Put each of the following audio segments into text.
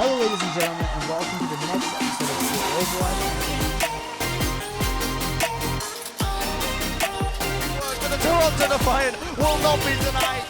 Hello, ladies and gentlemen, and welcome to the next episode of Overwatch. The Toronto Defiant will not be denied.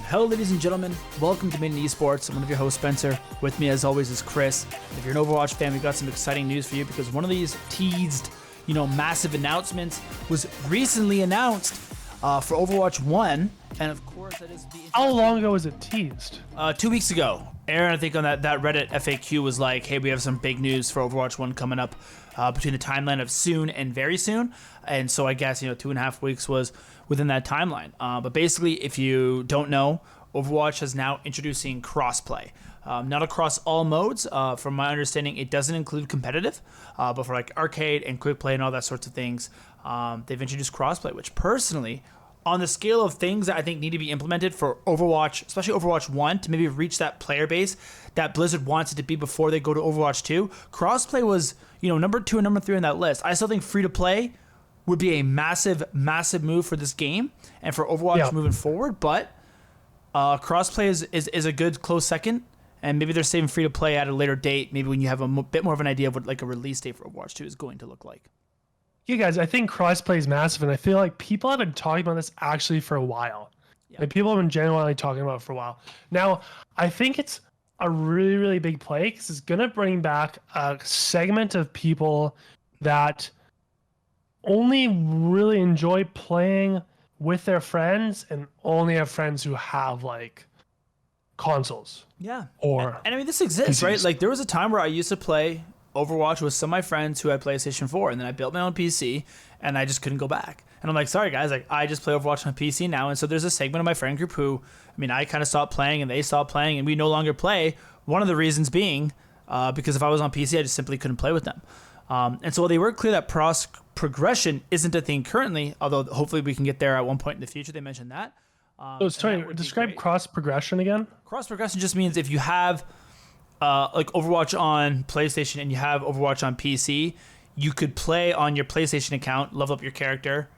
Hello, ladies and gentlemen, welcome to Mid Esports. I'm one of your hosts, Spencer. With me, as always, is Chris. If you're an Overwatch fan, we've got some exciting news for you because one of these teased, massive announcements was recently announced for Overwatch 1, and of course that is the... How long ago was it teased? 2 weeks ago. Aaron, I think on that Reddit FAQ was like, hey, we have some big news for Overwatch 1 coming up between the timeline of soon and very soon. And so I guess, 2.5 weeks was within that timeline. But basically, if you don't know, Overwatch is now introducing crossplay. Not across all modes. From my understanding, it doesn't include competitive, but for like arcade and quick play and all that sorts of things, they've introduced crossplay, which personally, on the scale of things that I think need to be implemented for Overwatch, especially Overwatch 1, to maybe reach that player base that Blizzard wants it to be before they go to Overwatch 2, crossplay was, number 2 and number 3 on that list. I still think free-to-play would be a massive, massive move for this game and for Overwatch moving forward, but crossplay is a good close second, and maybe they're saving free-to-play at a later date, maybe when you have a bit more of an idea of what like a release date for Overwatch 2 is going to look like. Yeah, guys, I think crossplay is massive, and I feel like people have been talking about this actually for a while. Yeah. Like, people have been genuinely talking about it for a while. Now, I think it's a really, really big play because it's going to bring back a segment of people that only really enjoy playing with their friends and only have friends who have, like, consoles. Yeah. And I mean, this exists, PCs. right? Like, there was a time where I used to play Overwatch with some of my friends who had PlayStation 4, and then I built my own PC, and I just couldn't go back. And I'm like, sorry guys, like I just play Overwatch on PC now, and so there's a segment of my friend group who, I kind of stopped playing, and they stopped playing, and we no longer play. One of the reasons being because if I was on PC, I just simply couldn't play with them. And so while they were clear that progression isn't a thing currently, although hopefully we can get there at one point in the future, they mentioned that. So, sorry, describe cross progression again. Cross progression just means if you have like Overwatch on PlayStation and you have Overwatch on PC, you could play on your PlayStation account, level up your character,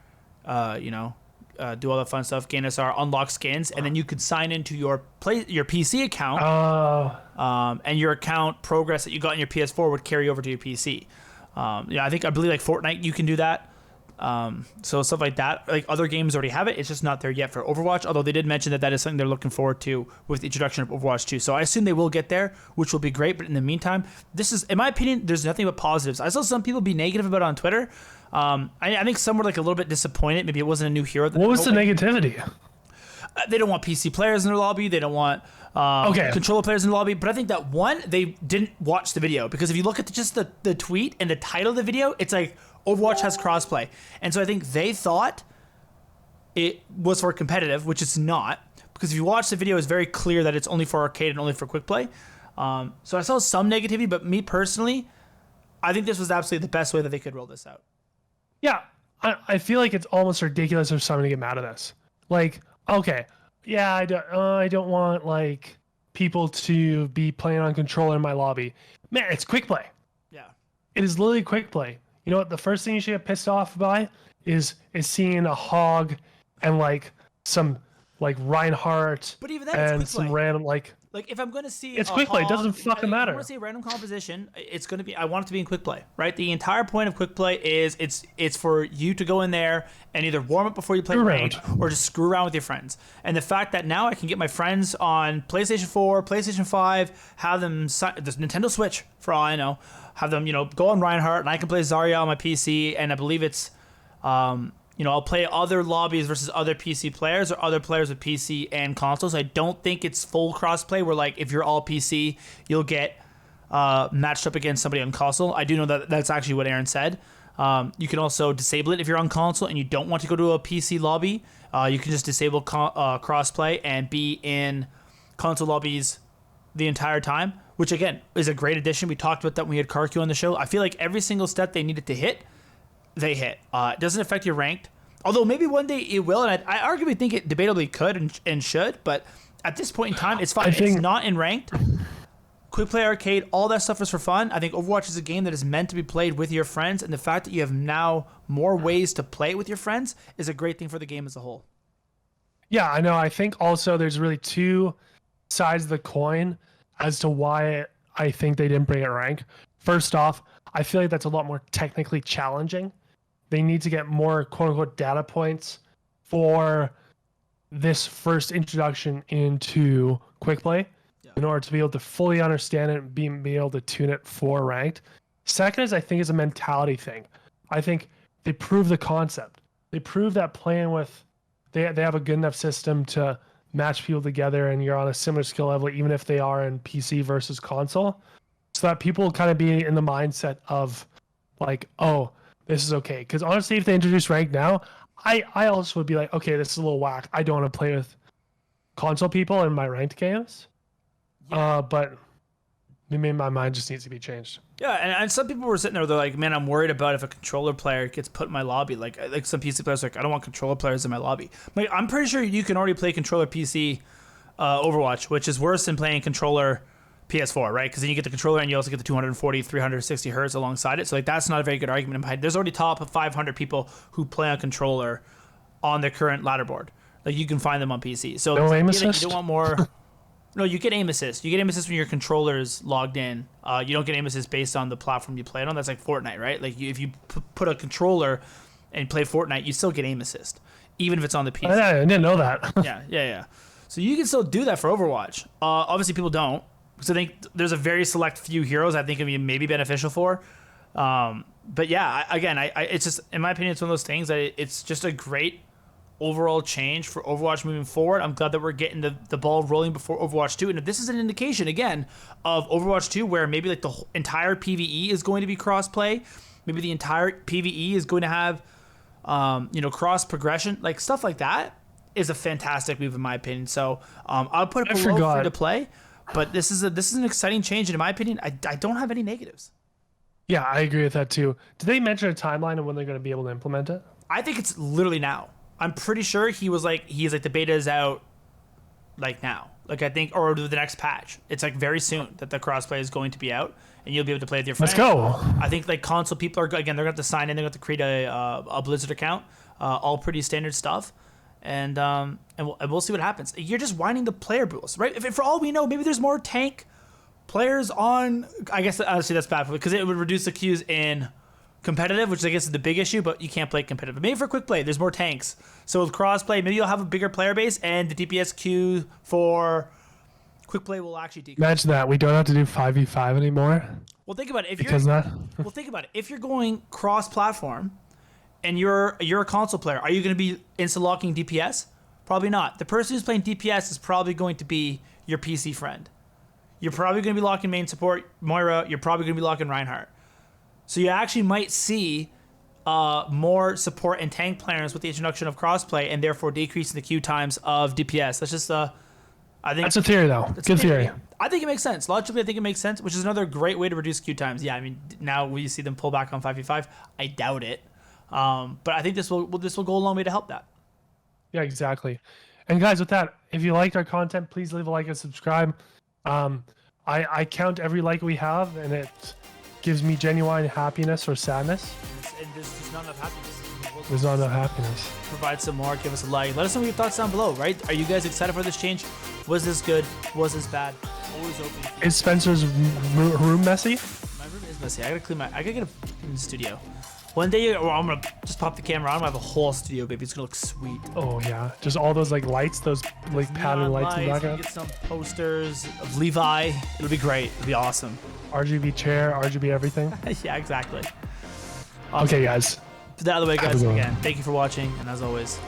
do all that fun stuff, gain SR, unlock skins, and then you could sign into your PC account, and your account progress that you got in your PS4 would carry over to your PC. I believe like Fortnite, you can do that. So stuff like that, like other games already have it. It's just not there yet for Overwatch, although they did mention that is something they're looking forward to with the introduction of Overwatch 2. So I assume they will get there, which will be great. But in the meantime, this is, in my opinion, there's nothing but positives. I saw some people be negative about it on Twitter. I think some were like a little bit disappointed. Maybe it wasn't a new hero. What was the negativity? They don't want PC players in their lobby. They don't want controller players in the lobby. But I think that one, they didn't watch the video, because if you look at just the tweet and the title of the video, it's like Overwatch has crossplay. And so I think they thought it was for competitive, which it's not, because if you watch the video, it's very clear that it's only for arcade and only for quick play. So I saw some negativity, but me personally, I think this was absolutely the best way that they could roll this out. Yeah, I feel like it's almost ridiculous for someone to get mad at this. Like, okay, yeah, I don't want like people to be playing on controller in my lobby. Man, it's quick play. Yeah, it is literally quick play. You know what? The first thing you should get pissed off by is seeing a hog and like some like Reinhardt, but even that, and it's some quick play. random like if I'm going to see it's quick play, it doesn't fucking matter. I want to see a random composition. It's going to be, I want it to be in quick play, right? The entire point of quick play is it's for you to go in there and either warm up before you play ranked or just screw around with your friends. And the fact that now I can get my friends on PlayStation 4, PlayStation 5, have them the Nintendo Switch for all I know, have them go on Reinhardt, and I can play Zarya on my PC, and I believe it's I'll play other lobbies versus other PC players or other players with PC and consoles. I don't think it's full crossplay where like if you're all PC, you'll get matched up against somebody on console. I do know that that's actually what Aaron said. You can also disable it if you're on console and you don't want to go to a PC lobby. You can just disable crossplay and be in console lobbies the entire time, which again is a great addition. We talked about that when we had Karku on the show. I feel like every single step they needed to hit, they hit. It doesn't affect your ranked, although maybe one day it will, and I arguably think it debatably could and should, but at this point in time, it's fine. It's not in ranked. Quick play arcade, all that stuff is for fun. I think Overwatch is a game that is meant to be played with your friends, and the fact that you have now more ways to play with your friends is a great thing for the game as a whole. Yeah, I know. I think also there's really two sides of the coin as to why I think they didn't bring it rank. First off, I feel like that's a lot more technically challenging. They need to get more quote unquote data points for this first introduction into quick play in order to be able to fully understand it and be able to tune it for ranked. Second is I think it's a mentality thing. I think they prove the concept. They prove that playing with they have a good enough system to match people together and you're on a similar skill level even if they are in PC versus console. So that people kind of be in the mindset of like, oh, this is okay. Because honestly, if they introduce rank now, I also would be like, okay, this is a little whack. I don't want to play with console people in my ranked games. Yeah. But maybe my mind just needs to be changed. Yeah, and some people were sitting there, they're like, man, I'm worried about if a controller player gets put in my lobby. Like some PC players are like, I don't want controller players in my lobby. Like, I'm pretty sure you can already play controller PC Overwatch, which is worse than playing controller PS4, right? Because then you get the controller and you also get the 240, 360 hertz alongside it. So like that's not a very good argument in my head. There's already top of 500 people who play on controller on their current ladder board. Like you can find them on PC. So no aim assist? You don't want more. No, you get aim assist. You get aim assist when your controller's logged in. You don't get aim assist based on the platform you play it on. That's like Fortnite, right? Like if you put a controller and play Fortnite, you still get aim assist, even if it's on the PC. I didn't know that. Yeah. So you can still do that for Overwatch. Obviously, people don't. So I think there's a very select few heroes I think it may be beneficial for. But yeah, it's just, in my opinion, it's one of those things that it's just a great overall change for Overwatch moving forward. I'm glad that we're getting the ball rolling before Overwatch 2. And if this is an indication, again, of Overwatch 2, where maybe like the entire PvE is going to be cross-play, maybe the entire PvE is going to have, cross progression, like stuff like that is a fantastic move in my opinion. So I'll put it below free to play. But this is an exciting change, and in my opinion, I don't have any negatives. Yeah, I agree with that too. Did they mention a timeline of when they're going to be able to implement it? I think it's literally now. I'm pretty sure he's like the beta is out like now. Like I think, or the next patch. It's like very soon that the crossplay is going to be out, and you'll be able to play with your friends. Let's go. I think like console people are they're going to have to sign in. They're going to have to create a Blizzard account. All pretty standard stuff. And we'll see what happens. You're just winding the player pools, right? If for all we know, maybe there's more tank players on. I guess honestly that's bad because it would reduce the queues in competitive, which I guess is the big issue. But you can't play competitive. Maybe for quick play, there's more tanks. So with crossplay, maybe you'll have a bigger player base, and the DPS queue for quick play will actually decrease. Imagine that we don't have to do 5v5 anymore. Well, think about it. Think about it. If you're going cross-platform. And you're a console player, are you going to be insta-locking DPS? Probably not. The person who's playing DPS is probably going to be your PC friend. You're probably going to be locking main support, Moira. You're probably going to be locking Reinhardt. So you actually might see more support and tank players with the introduction of crossplay, and therefore decreasing the queue times of DPS. That's just I think that's a theory, though. Good theory. I think it makes sense. Logically, I think it makes sense, which is another great way to reduce queue times. Yeah, I mean, now will you see them pull back on 5v5? I doubt it. But I think this will go a long way to help that. Yeah, exactly. And guys, with that, if you liked our content, please leave a like and subscribe. I count every like we have, and it gives me genuine happiness or sadness. And there's not enough happiness. There's not enough happiness. Provide some more. Give us a like. Let us know your thoughts down below. Right? Are you guys excited for this change? Was this good? Was this bad? Always open. Is Spencer's room messy? My room is messy. I gotta get a clean studio. One day, I'm gonna just pop the camera on. I'm gonna have a whole studio, baby. It's gonna look sweet. Oh yeah, just all those like lights, those like pattern lights in the background. Get some posters of Levi. It'll be great. It'll be awesome. RGB chair, RGB everything. Yeah, exactly. Okay, guys. Put that out of the way, guys. Again, thank you for watching, and as always,